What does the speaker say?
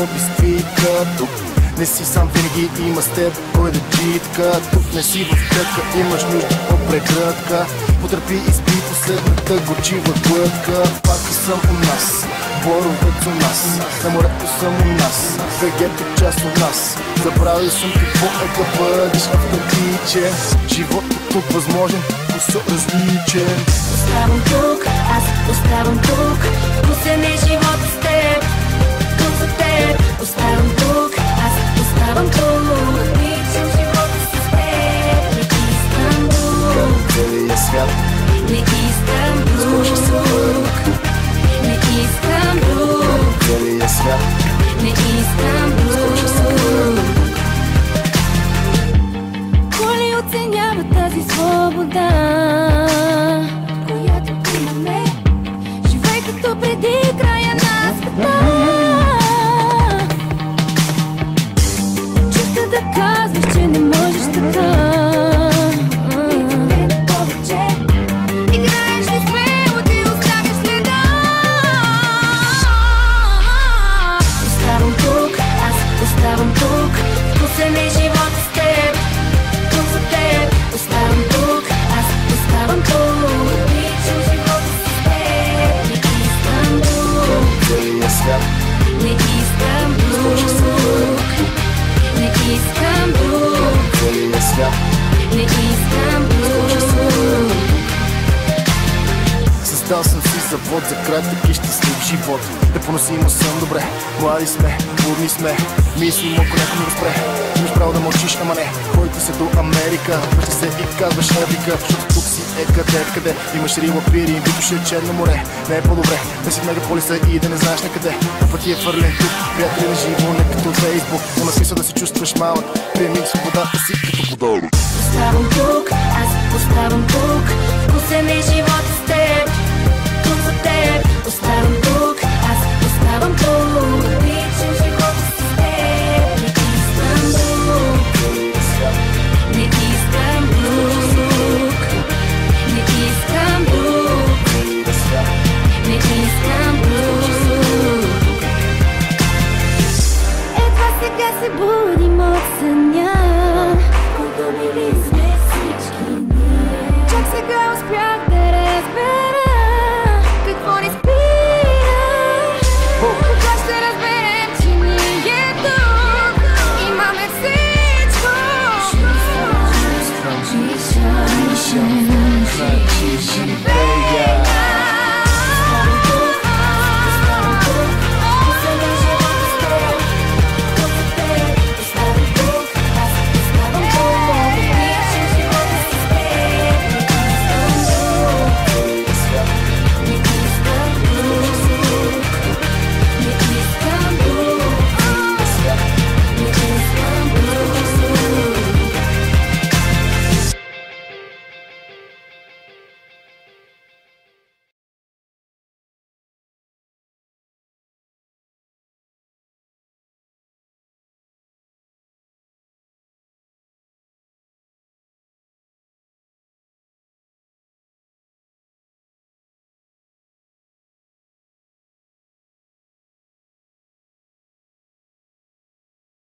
бисквитка. Тук не си сам, винаги има с теб кой да джитка. Тук не си в клетка, имаш нужда от прегръдка. Потърпи и спи последната горчива глътка. Паки съм у нас, боровец у нас, на морето съм у нас, вегето част от нас. Забравил съм какво е да бъдеш автоматичен. Животът тук възможен, вкусът различен. Оставам тук, аз оставам тук. Вкусен е живот с теб, тук за теб. Оставам тук, аз оставам тук. Обичам живота с теб. Не искам друг. Към целия свят Не искам друг. скочи се пърк. Не искам друг. Към целия свят Не искам скочи се пърк. друг. Кой ли оценява тази свобода, която имаме? Живей като преди края на света. Чука да казваш, че не можеш така. Питате повече. Играеш ли смело, ти оставяш следа. Оставам тук, аз оставам тук. Вкусен е живот с теб, тук за теб. Оставам тук, аз оставам тук. Обичам живота с теб. Не искам друг. Целия свят Не искам скочи се друг. пърк. Не искам друг. Целия свят Не искам друг. създал съм си завод за кратък и щастлив живот. Да поносимо съм добре, млади сме, бурни сме. Мислим, ако някой ми разпре. Имаш право да мълчиш, ама не. Ходите се до Америка, връща се и казваш Еврика. Защото тук си е къде. Имаш рила, пири, викаше Черно море. Не е по-добре да си в мегаполиса и да не знаеш на къде. По пъти е фърлен тук, приятели на живо, не като Фейсбук. Няма смисъл да се чувстваш малък. Приеми свободата си като водолу. Оставам тук, аз оставам тук.